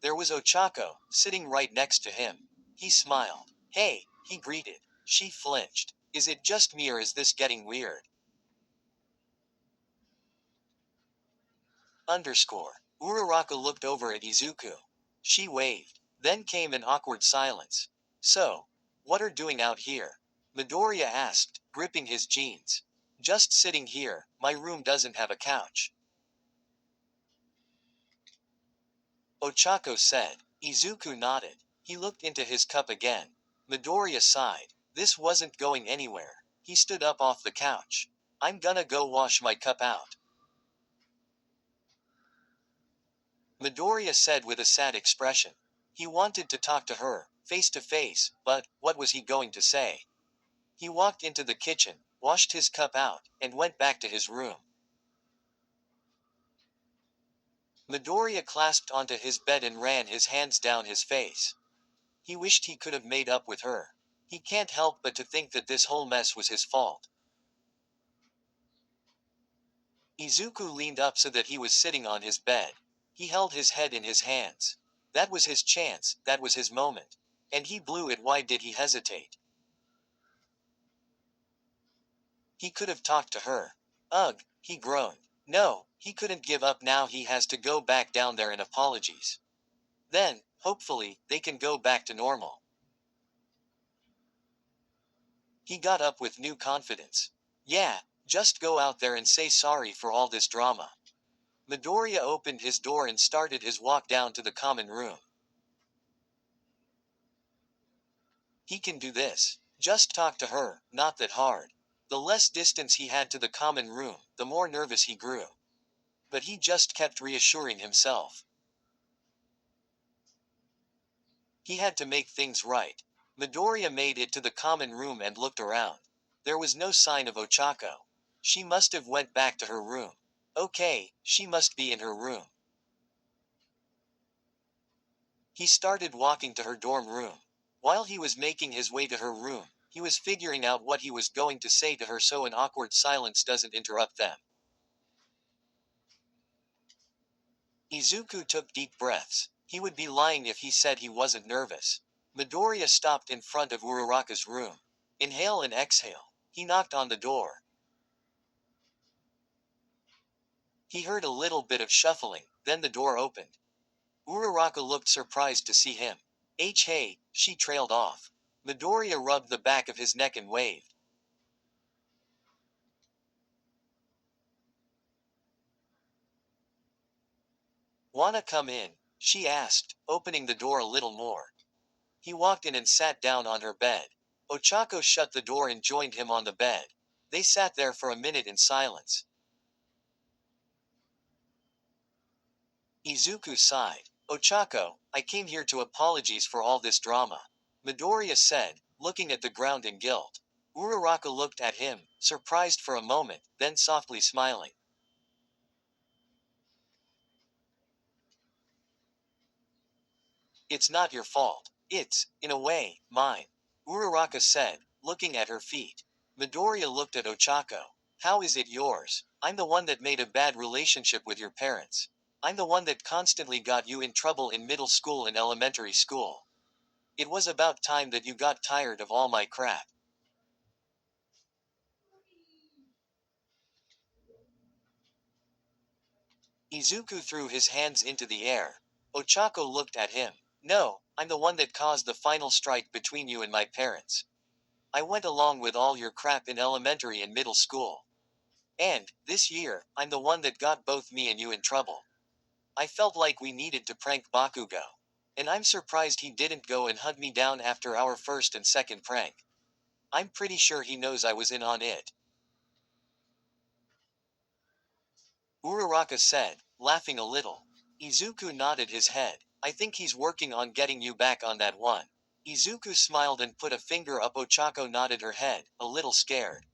There was Ochako, sitting right next to him. He smiled. Hey, he greeted. She flinched. Is it just me or is this getting weird? Underscore. Uraraka looked over at Izuku. She waved. Then came an awkward silence. So, what are doing out here? Midoriya asked, gripping his jeans. Just sitting here, my room doesn't have a couch. Ochako said. Izuku nodded. He looked into his cup again. Midoriya sighed. This wasn't going anywhere. He stood up off the couch. I'm gonna go wash my cup out. Midoriya said with a sad expression. He wanted to talk to her, face to face, but what was he going to say? He walked into the kitchen, washed his cup out, and went back to his room. Midoriya clasped onto his bed and ran his hands down his face. He wished he could have made up with her. He can't help but to think that this whole mess was his fault. Izuku leaned up so that he was sitting on his bed. He held his head in his hands. That was his chance, that was his moment. And he blew it. Why did he hesitate? He could have talked to her. Ugh, he groaned. No, he couldn't give up now. He has to go back down there and apologies. Then, hopefully, they can go back to normal. He got up with new confidence. Yeah, just go out there and say sorry for all this drama. Midoriya opened his door and started his walk down to the common room. He can do this. Just talk to her, not that hard. The less distance he had to the common room, the more nervous he grew. But he just kept reassuring himself. He had to make things right. Midoriya made it to the common room and looked around. There was no sign of Ochako. She must have went back to her room. Okay, she must be in her room. He started walking to her dorm room. While he was making his way to her room, he was figuring out what he was going to say to her so an awkward silence doesn't interrupt them. Izuku took deep breaths. He would be lying if he said he wasn't nervous. Midoriya stopped in front of Uraraka's room. Inhale and exhale. He knocked on the door. He heard a little bit of shuffling, then the door opened. Uraraka looked surprised to see him. Hey, she trailed off. Midoriya rubbed the back of his neck and waved. Wanna come in? She asked, opening the door a little more. He walked in and sat down on her bed. Ochako shut the door and joined him on the bed. They sat there for a minute in silence. Izuku sighed. Ochako, I came here to apologize for all this drama. Midoriya said, looking at the ground in guilt. Uraraka looked at him, surprised for a moment, then softly smiling. It's not your fault. It's, in a way, mine. Uraraka said, looking at her feet. Midoriya looked at Ochako. How is it yours? I'm the one that made a bad relationship with your parents. I'm the one that constantly got you in trouble in middle school and elementary school. It was about time that you got tired of all my crap. Izuku threw his hands into the air. Ochako looked at him. No, I'm the one that caused the final strike between you and my parents. I went along with all your crap in elementary and middle school. And, this year, I'm the one that got both me and you in trouble. I felt like we needed to prank Bakugo. And I'm surprised he didn't go and hunt me down after our first and second prank. I'm pretty sure he knows I was in on it. Uraraka said, laughing a little. Izuku nodded his head. I think he's working on getting you back on that one. Izuku smiled and put a finger up. Ochako nodded her head, a little scared.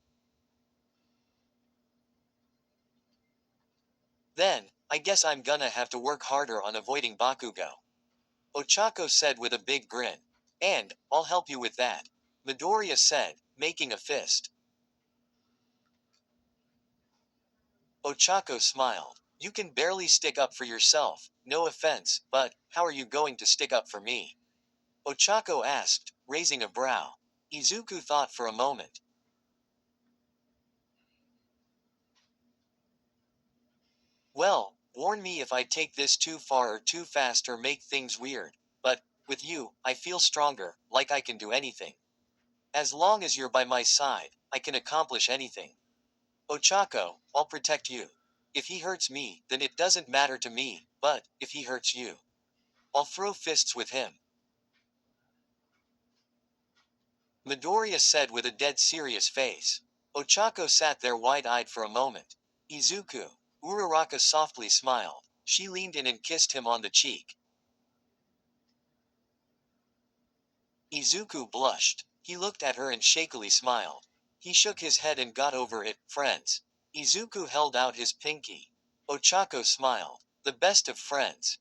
Then, I guess I'm gonna have to work harder on avoiding Bakugo. Ochako said with a big grin. And, I'll help you with that. Midoriya said, making a fist. Ochako smiled. You can barely stick up for yourself, no offense, but how are you going to stick up for me? Ochako asked, raising a brow. Izuku thought for a moment. Well, warn me if I take this too far or too fast or make things weird. But, with you, I feel stronger, like I can do anything. As long as you're by my side, I can accomplish anything. Ochako, I'll protect you. If he hurts me, then it doesn't matter to me, but, if he hurts you, I'll throw fists with him. Midoriya said with a dead serious face. Ochako sat there wide-eyed for a moment. Izuku. Uraraka softly smiled. She leaned in and kissed him on the cheek. Izuku blushed. He looked at her and shakily smiled. He shook his head and got over it, friends. Izuku held out his pinky. Ochako smiled. The best of friends,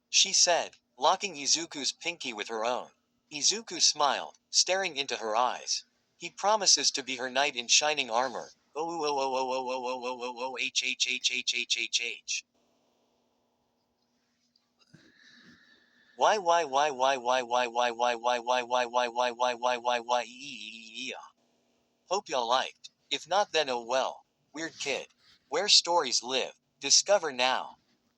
she said, locking Izuku's pinky with her own. Izuku smiled, staring into her eyes. He promises to be her knight in shining armor. Oh oh oh oh oh oh oh oh oh oh h h h h h h h. Why. Hope y'all liked. If not then oh well. Weird Kid. Where stories live. Discover now.